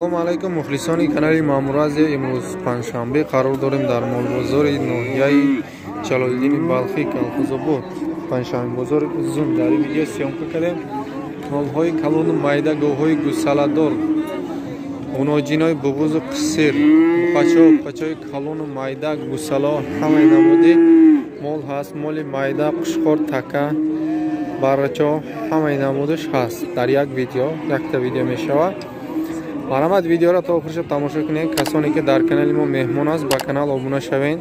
Assalomu alaykum muxlisoni kanali Ma'muraziya. Imroz panshanbe qaror dorim dar mol bozori nohiyai Jaloliddin Balxi Kolxozobod panshanbe bozori uzun dar video syomka kardem. Molhoy kalon mayda go'hoy gusalador unojinoy bubuzu qisir qachoy kalon mayda gusalo hamay namudi mol has moli mayda qushqor taka baracho hamay namudish has dar yak video yakta video meshava. Марҳамат видеоро то охирша тамошо кунед. Касоне ки дар канали мо меҳмон аст ба канал обуна шавед.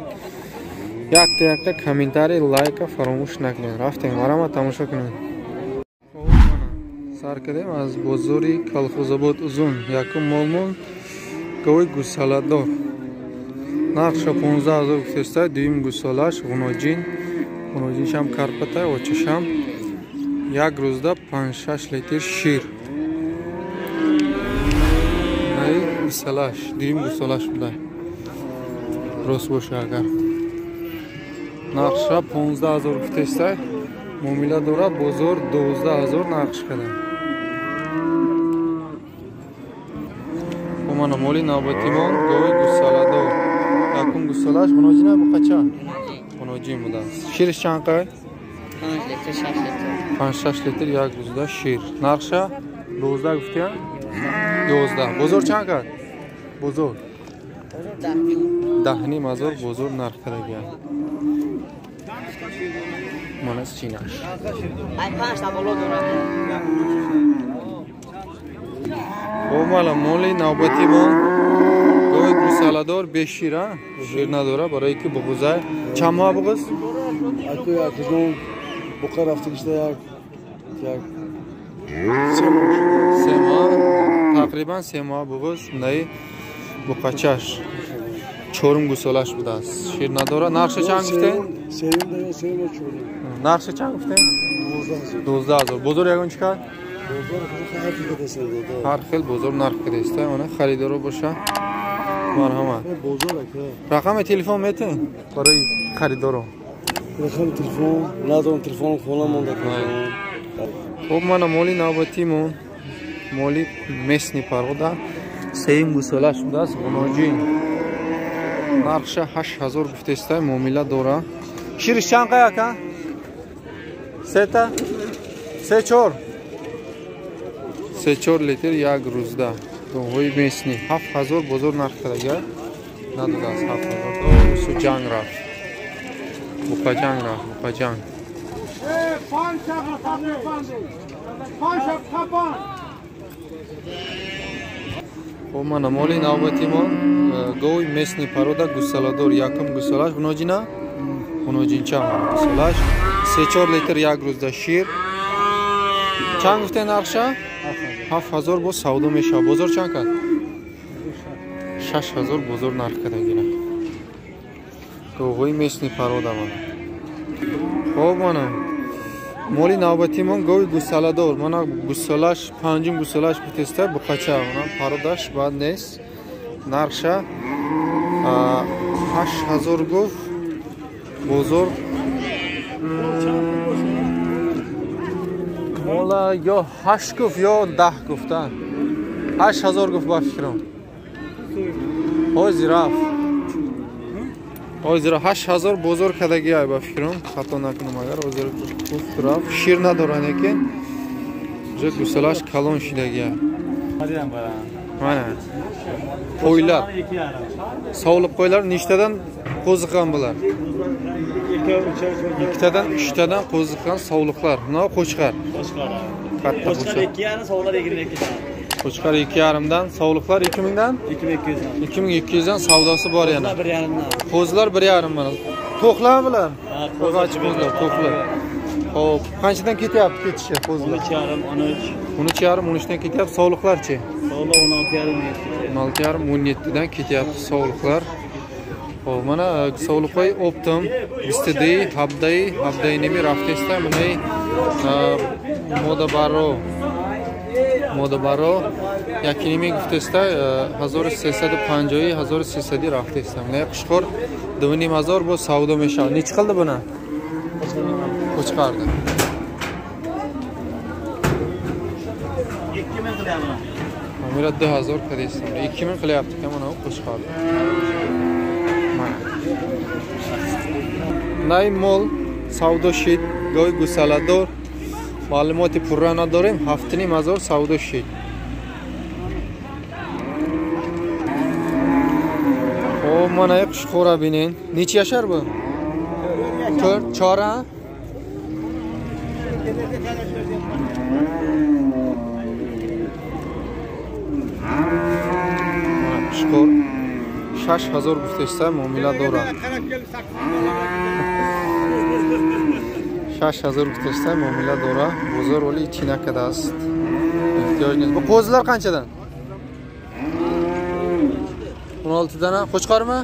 Якта комментарий, лайка фаромӯш накунед. Рафтем. Марҳамат тамошо кунед. Сар кардем аз бозори Колхозобод узун. Якум молмол гои гусаладор. Нархша 15000 гуфтеста, дуюм гусалаш ғуноҷиншам карпата очашам. Як рӯзда 5-6 литр шир. Gusalash, dirim gusalash buday. Rost boşa agar. Naqsha 15000 gufteした. Muomila dora bozor 12000 naqsh qadam. Bu mana moli navbatimon go'y gusalador. Yakun gusalash bunojina bu qacha? Bunojin buday. Shir chanqay? 5-6 litr yak ruzda shir. Naqsha 12 guftiya? 12. Bozor chanqay? Bozor. 10,000 bozor narx qaragan. Mana sinash. Ay 5 ta bolo doradi. O mala moli navbati mon. Go'y gusalador 5 shira, shir nadora barای ki bug'uzay. Chamma bug'uz? Akizon bu qarafti ishda yak sema taqriban sema bug'uz nay bu qachash chorum gusalash budas. Shir nadora narxi chang gufte? Sema chorum. Narxi chang gufte? 12000. Bozor yagon chiqar? Har xil bozor narx qadesta. Ona xaridor bo'sha. Marhamat. Bozor aka. Raqami telefon meting? Barای xaridoro. Raqam telefon, ندارم telefon xonam monda. Xo'p, mana moli navbatimon. Moli mesni paroda. Seyim gusalash budas, bunojin. Narxsha 8000 guftesta, muomila dora. Shirish chanqay aka? Seta? Se4 litr yak ruzda. Go'y mesni 7000 bozor narx qaraga. Nadudas 7000. Su jang raf. Buqajang raf, buqajang. O mana moli navbatimon go'y mesni paroda gusalador yakam gusalash bunojina bunojincha gusalash 3-4 litr yak ruzda shir. Chang gufte narxsha 7000 bo savdo mesha. Bozor chang kad? 6000 bozor narx kadagina. Go'y mesni paroda mana. Xo'p mana Moli navbatimon go'y gusalador. Mana gusalash, panjim gusalash butesta bu qacha mana parodash bad nes. Narxsha 8000 guf bozor. Mola yo 8 guf yo 10 gufta. 8000 guf ba fikrim. Hoziraf. Hozir 8000 bozor kadagi ay ba fikrim. Xato nakunam agar hozir guf turab shir nadoran ekan. Je gusalash kalon shidagi. Mana. Qo'ylar. Sog'liq qo'ylar nechtadan qo'ziqqan bular? 2tadan 3tadan qo'ziqqan sog'liqlar. Mana qo'chqar. Katta qo'chqar 2,5 sog'liqlar 22. Qo'chqar 2,5dan, sog'liqlar 2000dan? 2200dan. 2200dan savdosi bor yana. Qo'zlar 1,5 mana. To'qlar bular. Qo'zg'achi qo'zlar, to'qlar. Xo'p, qanchadan ketyapti ketishi qo'zlar? 13,5, 13dan ketyapti. Sog'liqlarchi? Sog'liq 16,5, 17dan ketyapti sog'liqlar. Xo'p, mana sog'liqoy optim, istidai, habdai nemi raftesta, mana modabaro yakinimi guftesta 1350 1300 raftesta. Mana qushqor 2500 bu savdo mesha. Nech qildi buni? Qo'chqardi. 2000 qilyapman. Amira 2000 kadesam. 2000 qilyapti mana u qo'shqorni. Mana. Nay mol savdo shid, go'y gusalador. Ma'lumoti purra nadorim. Haftaning mazor savdo shid. O mana qushqora binin. Necha yashar bu? 4, 4 ha? Qushqor 6000 guftashsa muomala dora. 6000 guftashsa muomala dora. Bozor oli chinakada ast. Ehtiyojingiz. Bu qo'zilar qanchadan? 16 dana qo'chqormi?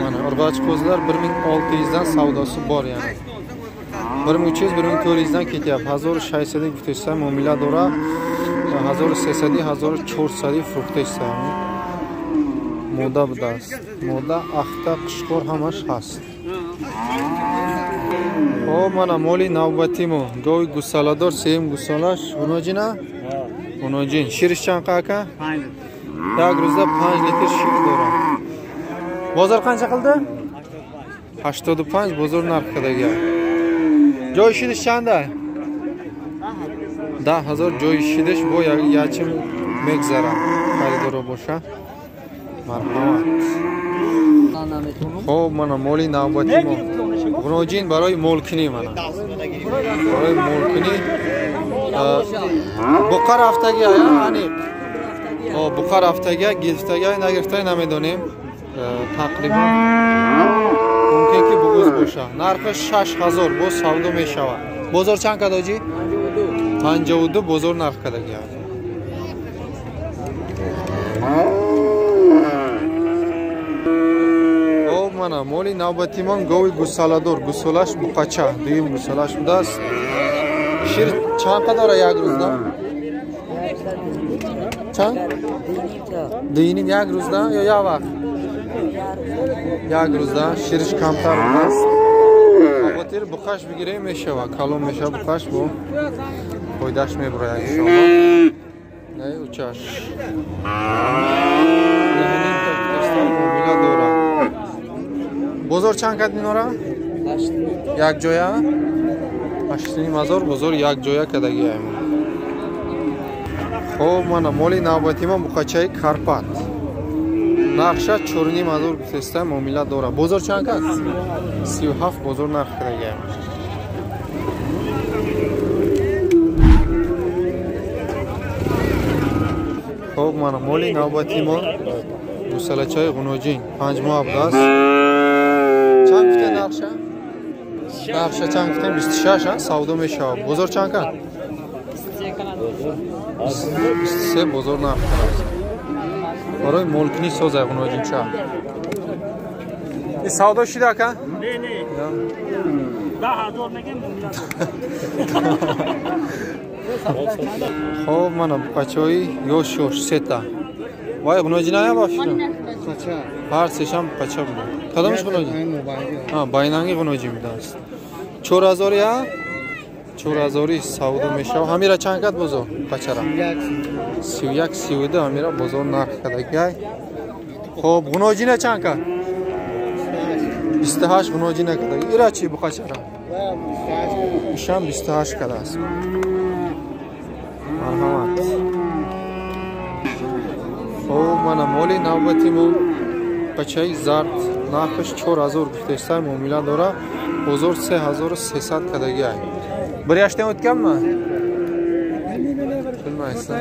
Mana urg'och qo'zilar 1600 dan savdosi bor yani. 1300 1400 dan ketyapti. 1600 guftashsa muomala dora. 1300 1400 fruktashsa. Moda budast. Moda axta qushqor hamash hast. O mana moli navbatimo. Go'y gusalador sem gusalash unojina. Unojin shirish chanqa aka? Yak ro'zda 5 litr shir dora. Bozor qancha qildi? 85 bozor narxidagi. Joy shidish qancha? 10000 joy shidish bu yachim megzara. Xaridor bo'sha. Marhamat. Xo'p, mana moli navbatimo. G'unojin baroy molkini mana. Baroy molkini. Buqar haftaga, aniq. O buqar haftaga, gilftaga nagirtay namidonim. Taqriban mumkinki bugoz bo'sha. Narxi 6000 bu savdo meshava. Bozor chanqa doji? 52 bozor narxidagi. Mana moli navbatimon go'y gusalador gusalash buqacha deyim gusalash budast. Shir chanqa dora yak ro'zda? Chan? Deyini yak ro'zda yo ya vaqt? Yak ro'zda shirish kamtar budast. Xavotir buqash bigirem meshava, kalom mesha buqash bu. Foydash mebraya inshaalloh. Nay uchash. Bozor chanqa dinora? 8. Yak joya? 8 mazor bozor yak joya kadagi ham. Xo'p, mana moli navbatimon buqachay Karpat. Narxsha 4 mazor guftashsa muomala dora. Bozor chanqa? 37 bozor narxidagi ham. Xo'p, mana moli navbatimon gusalachay G'unojin 5 moh abdas. Chanqta narxsha? Narxsha chanqta 26 ha, savdo meshava. Bozor chanqa? 23 bozor narxi. Baroy molkini sozay G'unojincha. Savdo shida aka? Ne. 10000 megam. Xo'p, mana buqachoy yosh seta. Voy G'unojinaya boshqa. Qacha. Har sesham qacha bu. Qadamsh G'unojin? Ha, baynangi G'unojin budast. 4000 ya? 4000 savdo meshav. Hamira chanqat bozor qachara? 31 hamira bozor narxidagi. Xo'p, G'unojina chanqa? 28 G'unojina kadagi. Irachi bu qachara? Isham 28 kadas. Marhamat. Xo'p, mana moli navbatimo qachay zard narxish 4000 guftashsa muomala dora. Bozor 3300 kadagi. Bir yoshdan o'tganmi? Bilmaysan.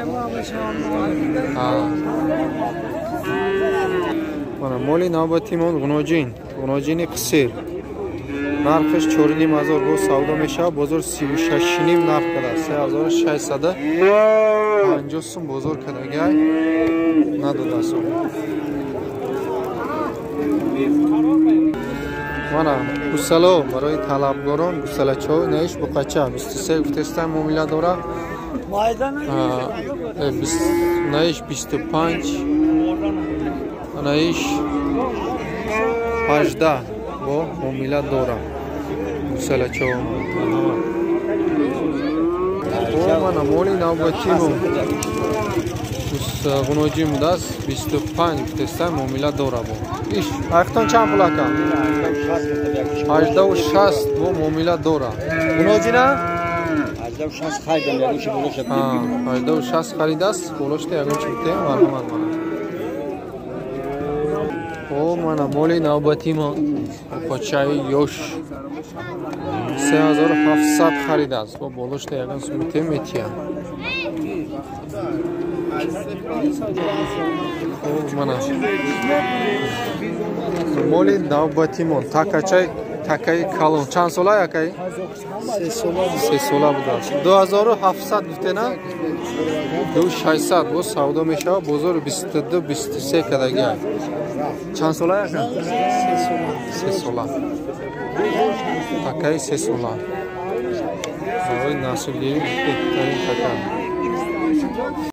Ha. Mana moli navbatimon G'unojini qisir. Narxish 4000 bu savdo mesha, bozor 36 narxida 3600 50 so'm bozor kadagi. Nadodason. Mana gusalo baroy talabgoron gusalacho nesh buqacha 23 guftashsa muomala dora. Nesh 25 nesh 18 bu muomala dora. Gusalacho. O mana moli navbatimo Гуноҷи мудас 25 тестай муомила дора бо. Иш айхтон чанд пул ака? 1860 бо муомила дора. Гуноҷи на? 1860 хайдам, ягончи болоша. 1860 харидас, болошта ягончи бите, марҳамат мана. О, мана моли навбати мо қочаи ёш 3700 харидас, бо болошта ягончи бите метия. Mana moли навбатимон такаи калон чанд сола якай 3 сола будааст 2700 гуфтена 2600 бо савдо мешава бозори 22 23 кадаги чанд сола яка 3 сола такаи 3 сола наслгирӣ беҳтарин така